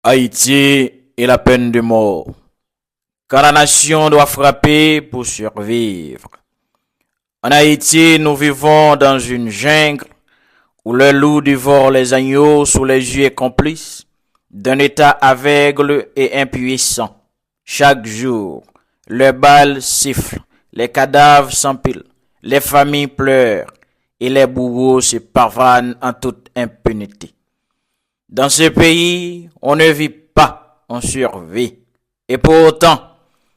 Haïti et la peine de mort. Quand la nation doit frapper pour survivre. En Haïti, nous vivons dans une jungle où le loup dévore les agneaux sous les yeux complices d'un État aveugle et impuissant. Chaque jour, le bal siffle, les cadavres s'empilent, les familles pleurent et les bourreaux se pavanent en toute impunité. Dans ce pays, on ne vit pas, on survit. Et pourtant,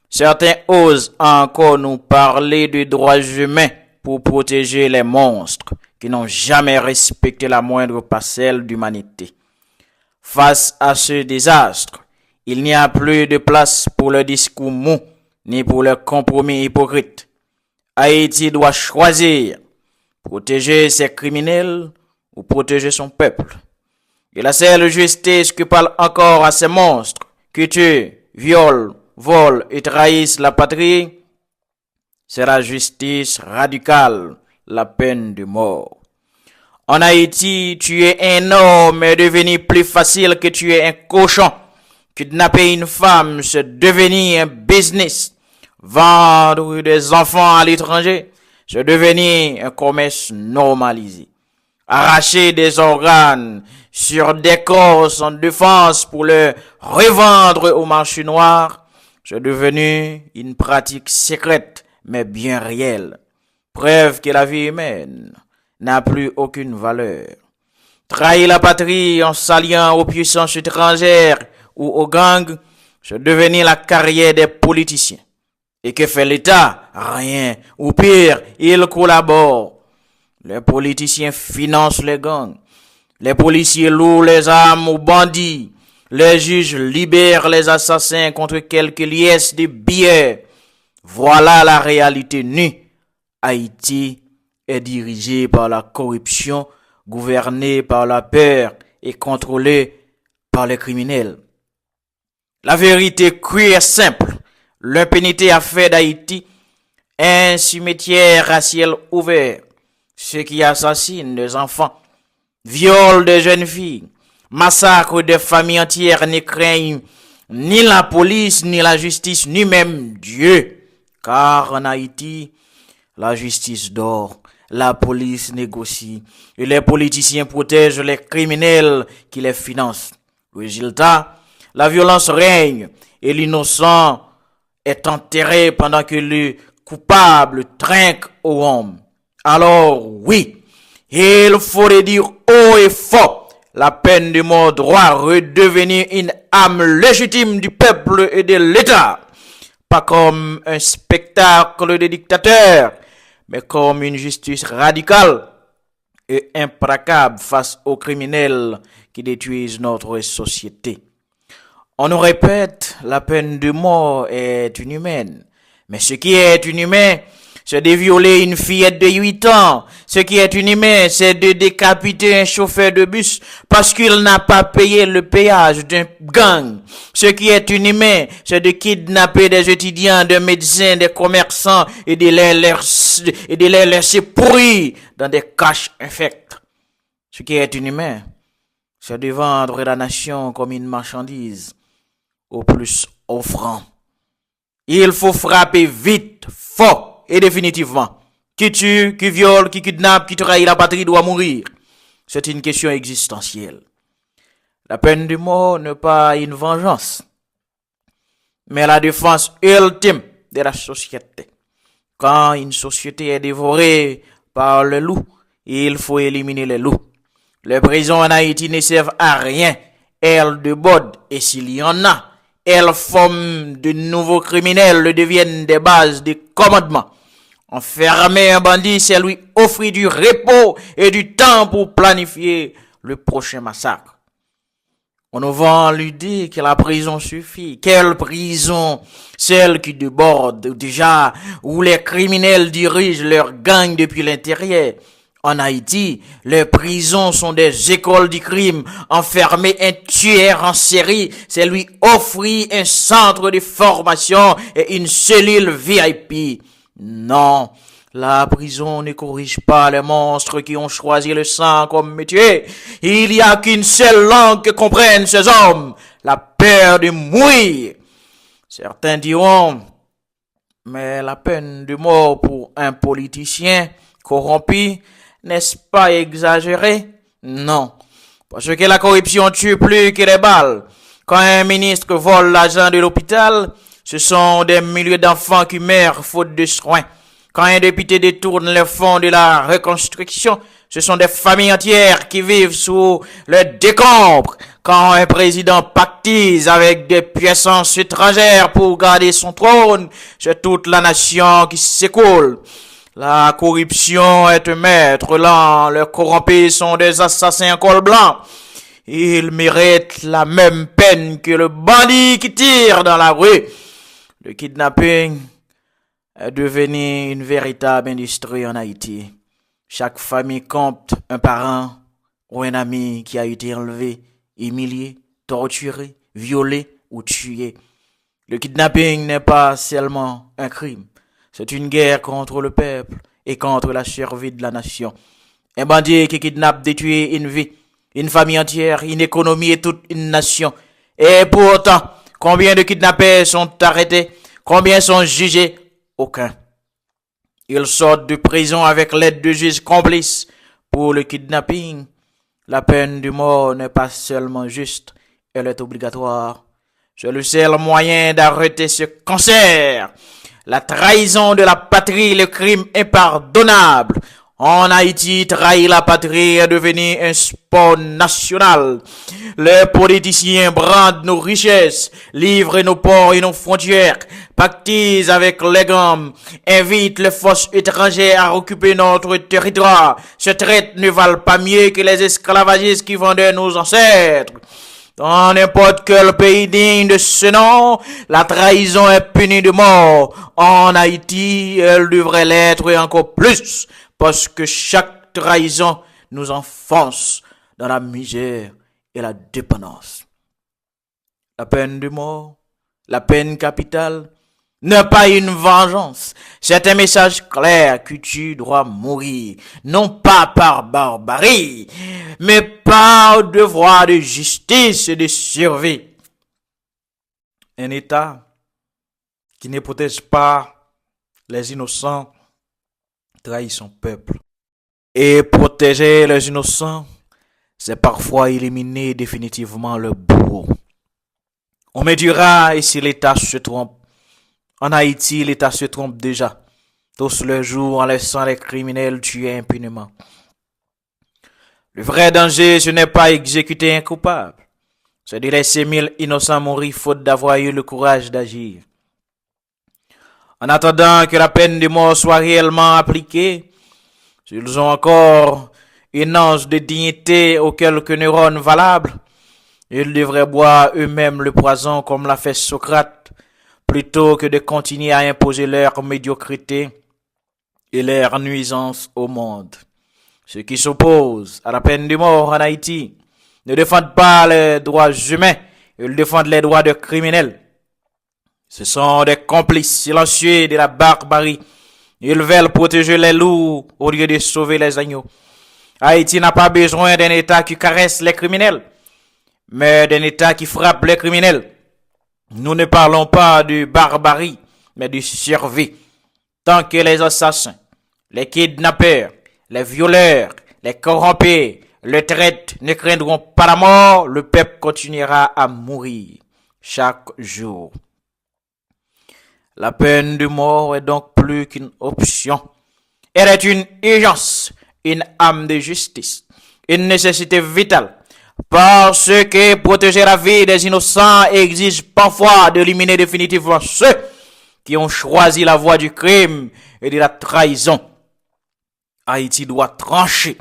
certains osent encore nous parler de droits humains pour protéger les monstres qui n'ont jamais respecté la moindre parcelle d'humanité. Face à ce désastre, il n'y a plus de place pour le discours mou, ni pour le compromis hypocrite. Haïti doit choisir, protéger ses criminels ou protéger son peuple. Et la seule justice qui parle encore à ces monstres qui tuent, violent, volent et trahissent la patrie, c'est la justice radicale, la peine de mort. En Haïti, tuer un homme est devenu plus facile que tuer un cochon. Kidnapper une femme, c'est devenir un business. Vendre des enfants à l'étranger, c'est devenir un commerce normalisé. Arracher des organes sur des corps sans défense pour le revendre au marché noir, c'est devenu une pratique secrète mais bien réelle. Preuve que la vie humaine n'a plus aucune valeur. Trahir la patrie en s'alliant aux puissances étrangères ou aux gangs, c'est devenir la carrière des politiciens. Et que fait l'État? Rien. Ou pire, il collabore. Les politiciens financent les gangs. Les policiers louent les armes aux bandits. Les juges libèrent les assassins contre quelques liesses de billets. Voilà la réalité nue. Haïti est dirigé par la corruption, gouverné par la peur et contrôlé par les criminels. La vérité crue est simple. L'impunité a fait d'Haïti un cimetière à ciel ouvert. Ceux qui assassinent des enfants, violent des jeunes filles, massacrent des familles entières ne craignent ni la police, ni la justice, ni même Dieu. Car en Haïti, la justice dort, la police négocie et les politiciens protègent les criminels qui les financent. Résultat, la violence règne et l'innocent est enterré pendant que le coupable trinque au rhum. Alors oui, il faudrait dire haut et fort, la peine de mort doit redevenir une âme légitime du peuple et de l'État. Pas comme un spectacle de dictateur, mais comme une justice radicale et implacable face aux criminels qui détruisent notre société. On nous répète, la peine de mort est inhumaine. Mais ce qui est inhumain, c'est de violer une fillette de 8 ans. Ce qui est inhumain, c'est de décapiter un chauffeur de bus parce qu'il n'a pas payé le péage d'un gang. Ce qui est inhumain, c'est de kidnapper des étudiants, des médecins, des commerçants et de les laisser pourrir dans des caches infectes. Ce qui est inhumain, c'est de vendre la nation comme une marchandise au plus offrant. Il faut frapper vite, fort et définitivement. Qui tue, qui viole, qui kidnappe, qui trahit la patrie doit mourir. C'est une question existentielle. La peine de mort n'est pas une vengeance, mais la défense ultime de la société. Quand une société est dévorée par le loup, il faut éliminer les loups. Les prisons en Haïti ne servent à rien. Elles débordent, et s'il y en a, elles forment de nouveaux criminels, deviennent des bases de commandement. Enfermer un bandit, c'est lui offrir du repos et du temps pour planifier le prochain massacre. On nous vend l'idée que la prison suffit. Quelle prison? Celle qui déborde déjà, où les criminels dirigent leur gang depuis l'intérieur. En Haïti, les prisons sont des écoles du crime. Enfermer un tueur en série, c'est lui offrir un centre de formation et une cellule VIP. Non, la prison ne corrige pas les monstres qui ont choisi le sang comme métier. Il n'y a qu'une seule langue que comprennent ces hommes, la peur de mourir. Certains diront, mais la peine de mort pour un politicien corrompu, n'est-ce pas exagéré? Non, parce que la corruption tue plus que les balles. Quand un ministre vole l'argent de l'hôpital, ce sont des milliers d'enfants qui meurent faute de soins. Quand un député détourne les fonds de la reconstruction, ce sont des familles entières qui vivent sous le décombre. Quand un président pactise avec des puissances étrangères pour garder son trône, c'est toute la nation qui s'écoule. La corruption est un maître lent, les corrompus sont des assassins en col blanc. Ils méritent la même peine que le bandit qui tire dans la rue. Le kidnapping est devenu une véritable industrie en Haïti. Chaque famille compte un parent ou un ami qui a été enlevé, humilié, torturé, violé ou tué. Le kidnapping n'est pas seulement un crime, c'est une guerre contre le peuple et contre la survie de la nation. Un bandit qui kidnappe détruit une vie, une famille entière, une économie et toute une nation. Et pourtant, combien de kidnappés sont arrêtés? Combien sont jugés? Aucun. Ils sortent de prison avec l'aide de juges complices. Pour le kidnapping, la peine de mort n'est pas seulement juste, elle est obligatoire. C'est le seul moyen d'arrêter ce cancer. La trahison de la patrie, le crime impardonnable. En Haïti, trahir la patrie est devenu un sport national. Les politiciens brandent nos richesses, livrent nos ports et nos frontières, pactisent avec les gangs, invitent les forces étrangères à occuper notre territoire. Ces traites ne valent pas mieux que les esclavagistes qui vendaient nos ancêtres. Dans n'importe quel pays digne de ce nom, la trahison est punie de mort. En Haïti, elle devrait l'être et encore plus, parce que chaque trahison nous enfonce dans la misère et la dépendance. La peine de mort, la peine capitale, n'est pas une vengeance. C'est un message clair que tu dois mourir, non pas par barbarie, mais par devoir de justice et de survie. Un État qui ne protège pas les innocents trahit son peuple. Et protéger les innocents, c'est parfois éliminer définitivement le bourreau. On me dira, et si l'État se trompe? En Haïti, l'État se trompe déjà. Tous les jours en laissant les criminels tuer impunément. Le vrai danger, ce n'est pas exécuter un coupable. C'est de laisser 1000 innocents mourir faute d'avoir eu le courage d'agir. En attendant que la peine de mort soit réellement appliquée, s'ils ont encore une once de dignité ou quelques neurones valables, ils devraient boire eux-mêmes le poison comme l'a fait Socrate, plutôt que de continuer à imposer leur médiocrité et leur nuisance au monde. Ceux qui s'opposent à la peine de mort en Haïti ne défendent pas les droits humains, ils défendent les droits des criminels. Ce sont des complices silencieux de la barbarie. Ils veulent protéger les loups au lieu de sauver les agneaux. Haïti n'a pas besoin d'un État qui caresse les criminels, mais d'un État qui frappe les criminels. Nous ne parlons pas de barbarie, mais de survie. Tant que les assassins, les kidnappeurs, les violeurs, les corrompus, les traites ne craindront pas la mort, le peuple continuera à mourir chaque jour. La peine de mort est donc plus qu'une option. Elle est une urgence, une âme de justice, une nécessité vitale. Parce que protéger la vie des innocents exige parfois d'éliminer définitivement ceux qui ont choisi la voie du crime et de la trahison. Haïti doit trancher.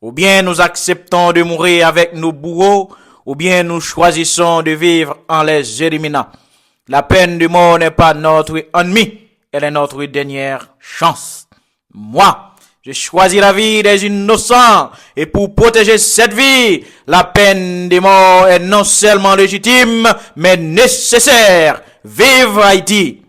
Ou bien nous acceptons de mourir avec nos bourreaux, ou bien nous choisissons de vivre en les éliminant. La peine de mort n'est pas notre ennemi, elle est notre dernière chance. Moi, je choisis la vie des innocents, et pour protéger cette vie, la peine de mort est non seulement légitime, mais nécessaire. Vive Haïti!